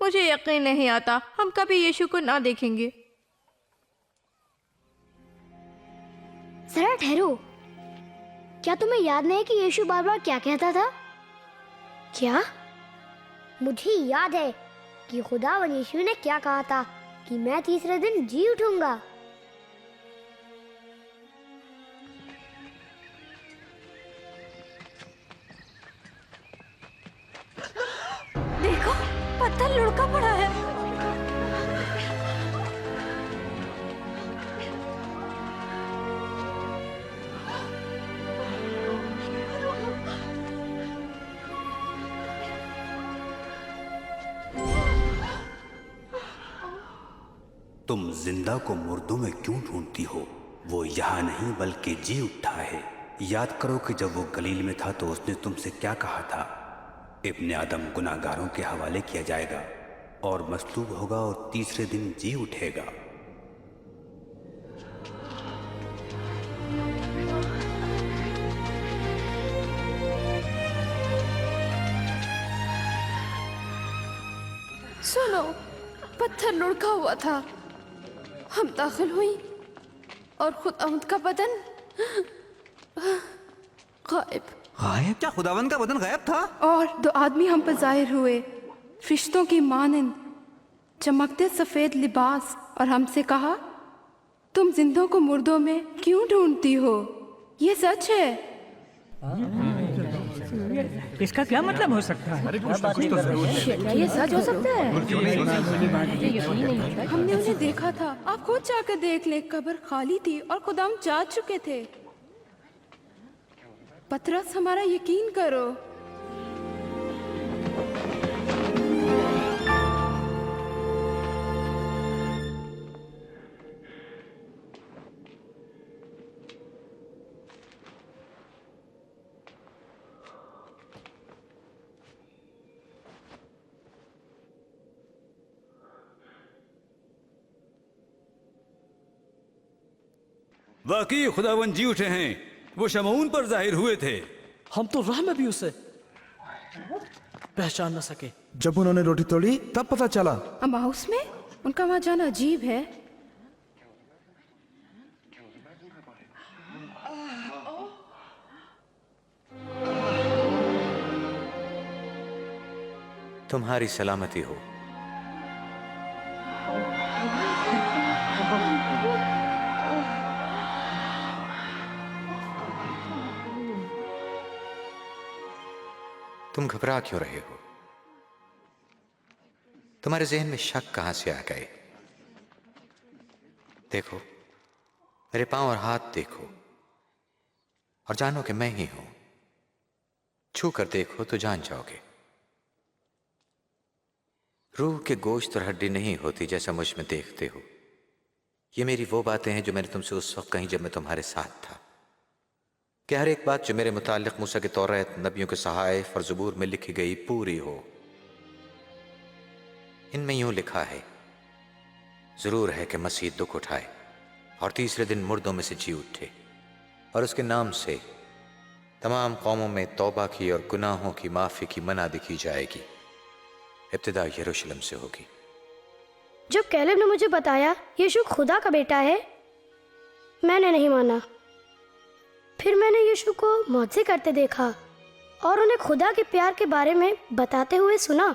मुझे यकीन नहीं आता हम कभी यीशु को ना देखेंगे। जरा ठहरो, क्या तुम्हें याद नहीं कि यीशु बार बार क्या कहता था? क्या? मुझे याद है कि खुदावन यीशु ने क्या कहा था कि मैं तीसरे दिन जी उठूंगा। देखो, पत्थर लुढ़का पड़ा है। तुम जिंदा को मुर्दों में क्यों ढूंढती हो? वो यहाँ नहीं बल्कि जी उठा है। याद करो कि जब वो गलील में था तो उसने तुमसे क्या कहा था? इब्ने आदम गुनाहगारों के हवाले किया जाएगा और मसलूब होगा और तीसरे दिन जी उठेगा। सुनो, पत्थर लुढ़का हुआ था। हम दाखिल हुई और खुदावंद का बदन गायब। गायब? क्या खुदावंद का बदन गायब था? और दो आदमी हम पर जाहिर हुए, फरिश्तों की मानंद, चमकते सफेद लिबास, और हमसे कहा, तुम जिंदों को मुर्दों में क्यों ढूंढती हो? ये सच है। इसका क्या मतलब हो सकता है? ये सच हो सकता है। हमने उन्हें देखा था। आप खुद जाकर देख ले, कब्र खाली थी और खुदाम जा चुके थे। पतरस, हमारा यकीन करो। वाकई खुदावन जी उठे हैं। वो शमऊन पर जाहिर हुए थे। हम तो राह में भी उसे पहचान न सके। जब उन्होंने रोटी तोड़ी तब पता चला। अमाउस में उनका वहां जाना अजीब है। तुम्हारी सलामती हो। तुम घबरा क्यों रहे हो? तुम्हारे जहन में शक कहां से आ गए? देखो, मेरे पांव और हाथ देखो और जानो कि मैं ही हूं। छू कर देखो तो जान जाओगे। रूह के गोश्त और हड्डी नहीं होती जैसा मुझ में देखते हो। ये मेरी वो बातें हैं जो मैंने तुमसे उस वक्त कही जब मैं तुम्हारे साथ था, कि हर एक बात जो मेरे मुताल्लिक मूसा के तौरात, नबियों के सहाइफ और ज़बूर में लिखी गई पूरी हो। इनमें यूं लिखा है, जरूर है कि मसीह दुख उठाए और तीसरे दिन मुर्दों में से जी उठे, और उसके नाम से तमाम कौमों में तौबा की और गुनाहों की माफ़ी की मनादी की जाएगी। इब्तिदा यरूशलेम से होगी। जब कैलेब ने मुझे बताया यीशु खुदा का बेटा है, मैंने नहीं माना। फिर मैंने यीशु को मौजज़े करते देखा और उन्हें खुदा के प्यार के बारे में बताते हुए सुना।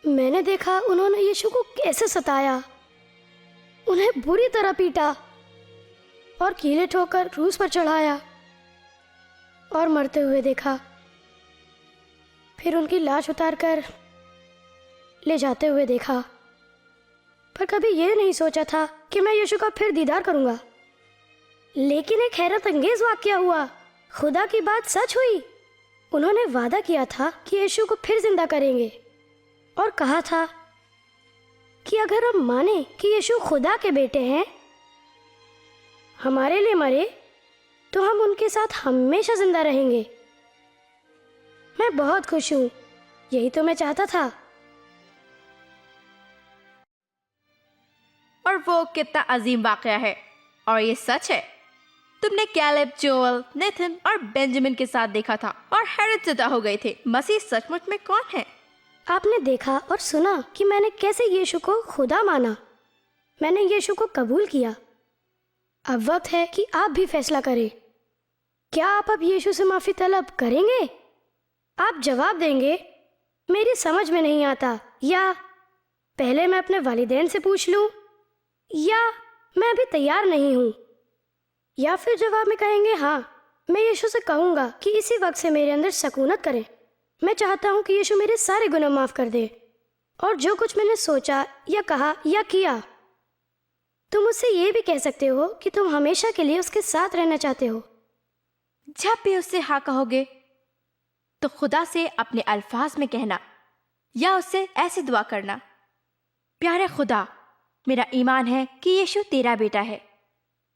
मैंने देखा उन्होंने यीशु को कैसे सताया, उन्हें बुरी तरह पीटा और कीले ठोकर क्रूस पर चढ़ाया और मरते हुए देखा। फिर उनकी लाश उतारकर ले जाते हुए देखा। पर कभी यह नहीं सोचा था कि मैं यीशु का फिर दीदार करूंगा। लेकिन एक हैरत अंगेज वाकया हुआ। खुदा की बात सच हुई। उन्होंने वादा किया था कि यीशु को फिर जिंदा करेंगे और कहा था कि अगर हम माने कि यीशु खुदा के बेटे हैं, हमारे लिए मरे, तो हम उनके साथ हमेशा जिंदा रहेंगे। मैं बहुत खुश हूँ। यही तो मैं चाहता था। और वो कितना अजीम वाकया है, और ये सच है। तुमने कैलेब, जोएल, नेथन और बेंजामिन के साथ देखा था और हैरत ज़दा हो गए थे। मसीह सचमुच में कौन है? आपने देखा और सुना कि मैंने कैसे यीशु को खुदा माना। मैंने यीशु को कबूल किया। अब वक्त है कि आप भी फैसला करें। क्या आप अब यीशु से माफ़ी तलब करेंगे? आप जवाब देंगे, मेरी समझ में नहीं आता, या पहले मैं अपने वालिदैन से पूछ लूं, या मैं अभी तैयार नहीं हूं, या फिर जवाब में कहेंगे, हाँ मैं यीशु से कहूँगा कि इसी वक्त से मेरे अंदर सकूनत करें। मैं चाहता हूँ कि यीशु मेरे सारे गुनाह माफ़ कर दे और जो कुछ मैंने सोचा या कहा या किया। तुम उससे ये भी कह सकते हो कि तुम हमेशा के लिए उसके साथ रहना चाहते हो। जब भी उससे हाँ कहोगे तो खुदा से अपने अल्फाज में कहना या उससे ऐसे दुआ करना, प्यारे खुदा, मेरा ईमान है कि यीशु तेरा बेटा है।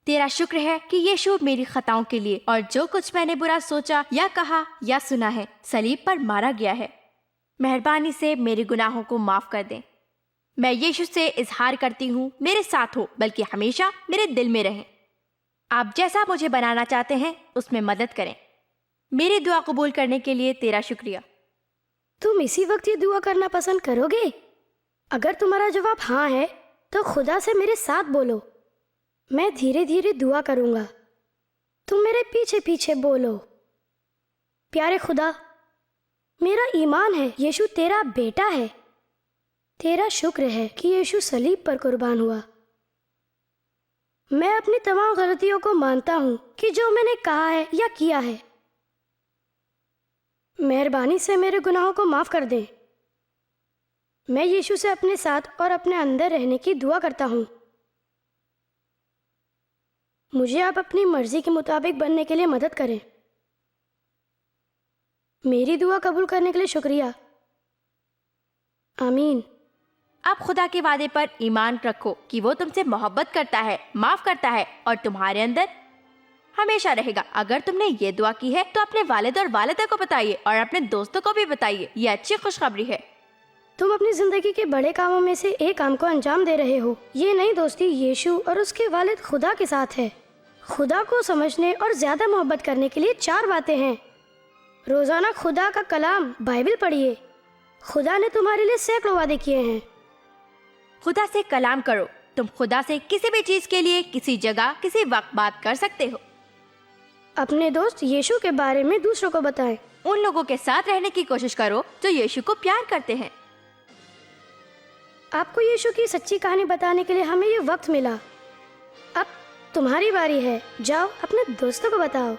तेरा शुक्र है कि यीशु मेरी खताओं के लिए और जो कुछ मैंने बुरा सोचा या कहा या सुना है सलीब पर मारा गया है। मेहरबानी से मेरे गुनाहों को माफ कर दें। मैं यीशु से इजहार करती हूँ, मेरे साथ हो, बल्कि हमेशा मेरे दिल में रहें। आप जैसा मुझे बनाना चाहते हैं उसमें मदद करें। मेरी दुआ कबूल करने के लिए तेरा शुक्रिया। तुम इसी वक्त ये दुआ करना पसंद करोगे? अगर तुम्हारा जवाब हाँ है तो खुदा से मेरे साथ बोलो। मैं धीरे धीरे दुआ करूंगा, तुम मेरे पीछे पीछे बोलो। प्यारे खुदा, मेरा ईमान है यीशु तेरा बेटा है। तेरा शुक्र है कि यीशु सलीब पर कुर्बान हुआ। मैं अपनी तमाम गलतियों को मानता हूँ कि जो मैंने कहा है या किया है। मेहरबानी से मेरे गुनाहों को माफ कर दें। मैं यीशु से अपने साथ और अपने अंदर रहने की दुआ करता हूँ। मुझे आप अपनी मर्जी के मुताबिक बनने के लिए मदद करें। मेरी दुआ कबूल करने के लिए शुक्रिया। आमीन। आप खुदा के वादे पर ईमान रखो कि वो तुमसे मोहब्बत करता है, माफ करता है और तुम्हारे अंदर हमेशा रहेगा। अगर तुमने ये दुआ की है तो अपने वालिद और वालिदा को बताइए और अपने दोस्तों को भी बताइए। ये अच्छी खुशखबरी है। तुम अपनी जिंदगी के बड़े कामों में से एक काम को अंजाम दे रहे हो। ये नई दोस्ती यीशु और उसके वालिद खुदा के साथ है। खुदा को समझने और ज्यादा मोहब्बत करने के लिए 4 बातें हैं। रोजाना खुदा का कलाम बाइबल पढ़िए। खुदा ने तुम्हारे लिए सैकड़ों वादे किए हैं। खुदा से कलाम करो। तुम खुदा से किसी भी चीज के लिए किसी जगह किसी वक्त बात कर सकते हो। अपने दोस्त यीशु के बारे में दूसरों को बताएं। उन लोगों के साथ रहने की कोशिश करो जो यीशु को प्यार करते हैं। आपको यीशु की सच्ची कहानी बताने के लिए हमें ये वक्त मिला। अब तुम्हारी बारी है। जाओ अपने दोस्तों को बताओ।